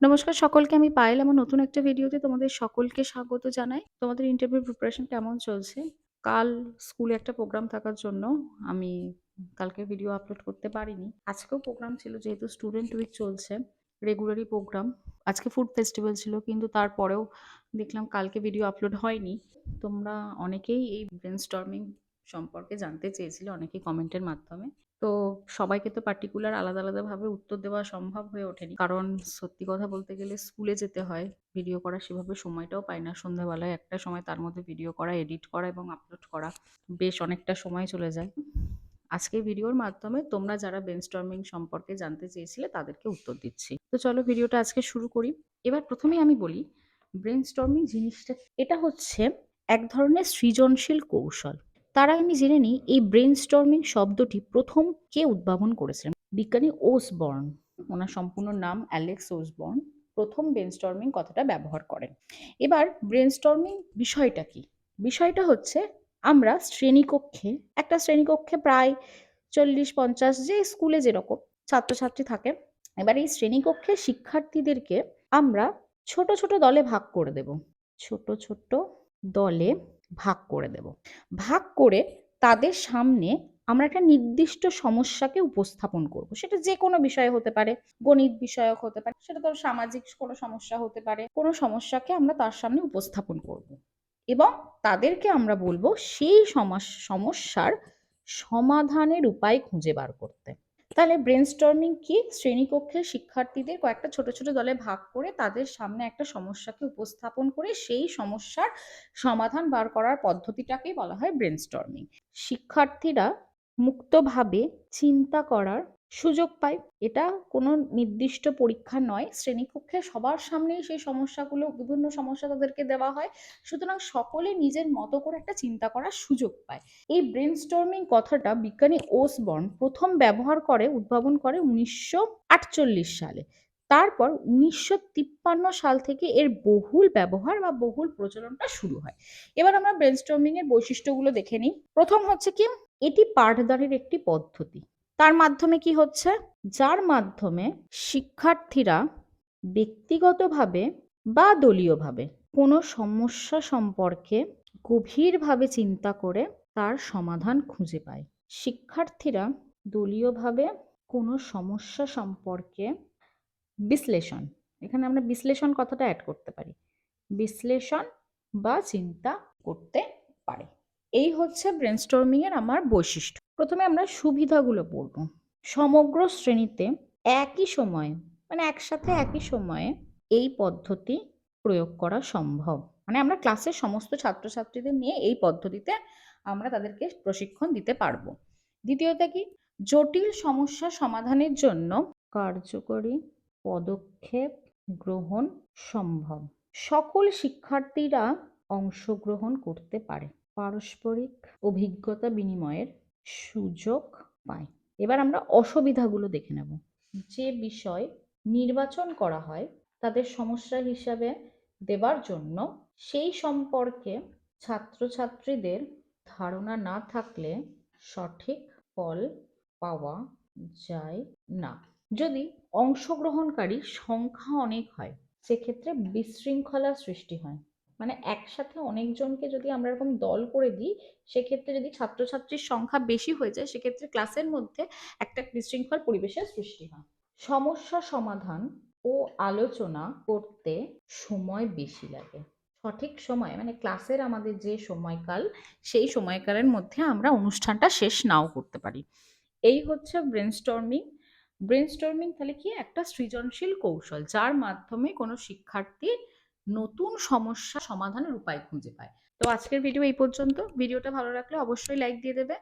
নমস্কার সকলকে, আমি পায়েল। আমার নতুন একটা ভিডিওতে তোমাদের সকলকে স্বাগত জানাই। তোমাদের ইন্টারভিউ প্রিপারেশন কেমন চলছে? কাল স্কুলে একটা প্রোগ্রাম থাকার জন্য আমি কালকে ভিডিও আপলোড করতে পারিনি। আজকেও প্রোগ্রাম ছিল, যেহেতু স্টুডেন্ট উইক চলছে, রেগুলারই প্রোগ্রাম। আজকে ফুড ফেস্টিভ্যাল ছিল, কিন্তু তারপরেও দেখলাম কালকে ভিডিও আপলোড হয়নি। তোমরা অনেকেই এই ব্রেনস্টর্মিং সম্পর্কে জানতে চেয়েছিলে, অনেকেই কমেন্টের মাধ্যমে। তো সবাইকে তো পার্টিকুলার আলাদা ভাবে উত্তর দেওয়া সম্ভব হয়ে ওঠেনি। কারণ সত্যি কথা বলতে গেলে স্কুলে যেতে হয়। ভিডিও করার সেভাবে সময়টাও পাই না। সন্ধ্যাবেলায় একটা সময়, তার মধ্যে ভিডিও করা, এডিট করা এবং আপলোড করা বেশ অনেকটা সময় চলে যায়। আজকে ভিডিওর মাধ্যমে তোমরা যারা ব্রেনস্টর্মিং সম্পর্কে জানতে চেয়েছিলে তাদেরকে উত্তর দিচ্ছি। তো চলো ভিডিওটা আজকে শুরু করি। এবার প্রথমেই আমি বলি, ব্রেনস্টর্মিং জিনিসটা এটা হচ্ছে এক ধরনের সৃজনশীল কৌশল। তার আগে আমি জেনে নিই এই ব্রেনস্টর্মিং শব্দটি প্রথম কে উদ্ভাবন করেছিলেন। বিজ্ঞানী ওসবর্ন, ওনার সম্পূর্ণ নাম অ্যালেক্স ওসবর্ন, প্রথম ব্রেনস্টর্মিং কথাটা ব্যবহার করেন। এবার ব্রেনস্টর্মিং বিষয়টা কি? বিষয়টা হচ্ছে, আমরা শ্রেণীকক্ষে, একটা শ্রেণীকক্ষে প্রায় 40-50 যে স্কুলে যেরকম ছাত্রছাত্রী থাকে, এবার এই শ্রেণীকক্ষে শিক্ষার্থীদেরকে আমরা ছোট ছোট দলে ভাগ করে দেব। ছোট ছোট দলে ভাগ করে দেব। ভাগ করে তাদের সামনে আমরা একটা নির্দিষ্ট সমস্যাকে উপস্থাপন করব। সেটা যে কোনো বিষয় হতে পারে, গণিত বিষয়ক হতে পারে, সেটা ধরো সামাজিক কোনো সমস্যা হতে পারে। কোনো সমস্যাকে আমরা তার সামনে উপস্থাপন করব এবং তাদেরকে আমরা বলবো সেই সমস্যার সমাধানের উপায় খুঁজে বার করতে। তাহলে ব্রেনস্টর্মিং কি? শ্রেণীকক্ষের শিক্ষার্থীদের কয়েকটা ছোট ছোট দলে ভাগ করে তাদের সামনে একটা সমস্যাকে উপস্থাপন করে সেই সমস্যার সমাধান বার করার পদ্ধতিটাকেই বলা হয় ব্রেনস্টর্মিং। শিক্ষার্থীরা মুক্তভাবে চিন্তা করার সুযোগ পায়। এটা কোনো নির্দিষ্ট পরীক্ষা নয়, শ্রেণীকক্ষে সবার সামনেই সেই সমস্যাগুলো, বিভিন্ন সমস্যা তাদেরকে দেওয়া হয়, সুতরাং সকলে নিজের মতো করে একটা চিন্তা করার সুযোগ পায়। এই ব্রেনস্টর্মিং কথাটা বিজ্ঞানী ওসবর্ন প্রথম উদ্ভাবন করে 1948 সালে। তারপর 1953 সাল থেকে এর বহুল ব্যবহার বা বহুল প্রচলনটা শুরু হয়। এবার আমরা ব্রেনস্টর্মিং এর বৈশিষ্ট্যগুলো দেখে নিই। প্রথম হচ্ছে কি, এটি পাঠদানের একটি পদ্ধতি। তার মাধ্যমে কি হচ্ছে, যার মাধ্যমে শিক্ষার্থীরা ব্যক্তিগতভাবে বা দলীয়ভাবে কোনো সমস্যা সম্পর্কে গভীরভাবে চিন্তা করে তার সমাধান খুঁজে পায়। শিক্ষার্থীরা দলীয়ভাবে কোনো সমস্যা সম্পর্কে বিশ্লেষণ, এখানে আমরা বিশ্লেষণ কথাটা অ্যাড করতে পারি, বিশ্লেষণ বা চিন্তা করতে পারে। এই হচ্ছে ব্রেনস্টর্মিং এর আমার বৈশিষ্ট্য। প্রথমে আমরা সুবিধাগুলো পড়ব। সমগ্র শ্রেণীতে একই সময়ে, মানে একসাথে একই সময়ে এই পদ্ধতি প্রয়োগ করা সম্ভব। মানে আমরা ক্লাসের সমস্ত ছাত্রছাত্রীদের নিয়ে এই পদ্ধতিতে আমরা তাদেরকে প্রশিক্ষণ দিতে পারবো। দ্বিতীয়ত কি, জটিল সমস্যা সমাধানের জন্য কার্যকরী পদক্ষেপ গ্রহণ সম্ভব। সকল শিক্ষার্থীরা অংশগ্রহণ করতে পারে, পারস্পরিক অভিজ্ঞতা বিনিময়ের সুযোগ পায়। এবার আমরা অসুবিধাগুলো দেখে নেব। যে বিষয় নির্বাচন করা হয় তাদের সমস্যা হিসাবে দেবার জন্য, সেই সম্পর্কে ছাত্রছাত্রীদের ধারণা না থাকলে সঠিক ফল পাওয়া যায় না। যদি অংশগ্রহণকারী সংখ্যা অনেক হয়, সেক্ষেত্রে বিশৃঙ্খলার সৃষ্টি হয়। মানে একসাথে অনেকজনকে যদি আমরা এরকম দল করে দিই, সেক্ষেত্রে যদি ছাত্রছাত্রীর সংখ্যা বেশি হয়ে যায়, সেক্ষেত্রে ক্লাসের মধ্যে একটা বিশৃঙ্খল পরিবেশের সৃষ্টি হয়। সমস্যা সমাধান ও আলোচনা করতে সময় বেশি লাগে। সঠিক সময়, মানে ক্লাসের আমাদের যে সময়কাল, সেই সময়কালের মধ্যে আমরা অনুষ্ঠানটা শেষ নাও করতে পারি। এই হচ্ছে ব্রেনস্টর্মিং। ব্রেনস্টর্মিং তাহলে কি, একটা সৃজনশীল কৌশল যার মাধ্যমে কোনো শিক্ষার্থী নতুন সমস্যা সমাধানের উপায় খুঁজে পায়। তো আজকের ভিডিও এই পর্যন্ত। ভিডিওটা ভালো লাগলে অবশ্যই লাইক দিয়ে দেবে,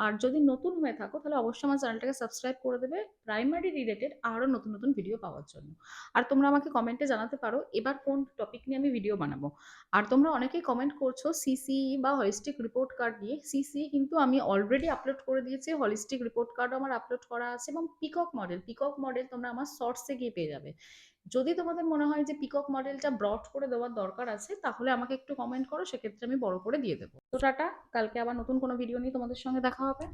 আর যদি নতুন হয়ে থাকো তাহলে অবশ্যই আমার চ্যানেলটাকে সাবস্ক্রাইব করে দেবে প্রাইমারি রিলেটেড আরও নতুন নতুন ভিডিও পাওয়ার জন্য। আর তোমরা আমাকে কমেন্টে জানাতে পারো এবার কোন টপিক নিয়ে আমি ভিডিও বানাবো। আর তোমরা অনেকেই কমেন্ট করছো সিসি বা হলিস্টিক রিপোর্ট কার্ড নিয়ে। সিসি কিন্তু আমি অলরেডি আপলোড করে দিয়েছি, হলিস্টিক রিপোর্ট কার্ডও আমার আপলোড করা আছে, এবং পিকক মডেল তোমরা আমার শর্টসে গিয়ে পেয়ে যাবে। যদি তোমাদের মনে হয় যে পিকক মডেলটা ব্রড করে দেওয়ার দরকার আছে, তাহলে আমাকে একটু কমেন্ট করো, সেক্ষেত্রে আমি বড় করে দিয়ে দেবো। তো টাটা, কালকে আবার নতুন কোনো ভিডিও নিয়ে তোমাদের সঙ্গে দেখা হবে।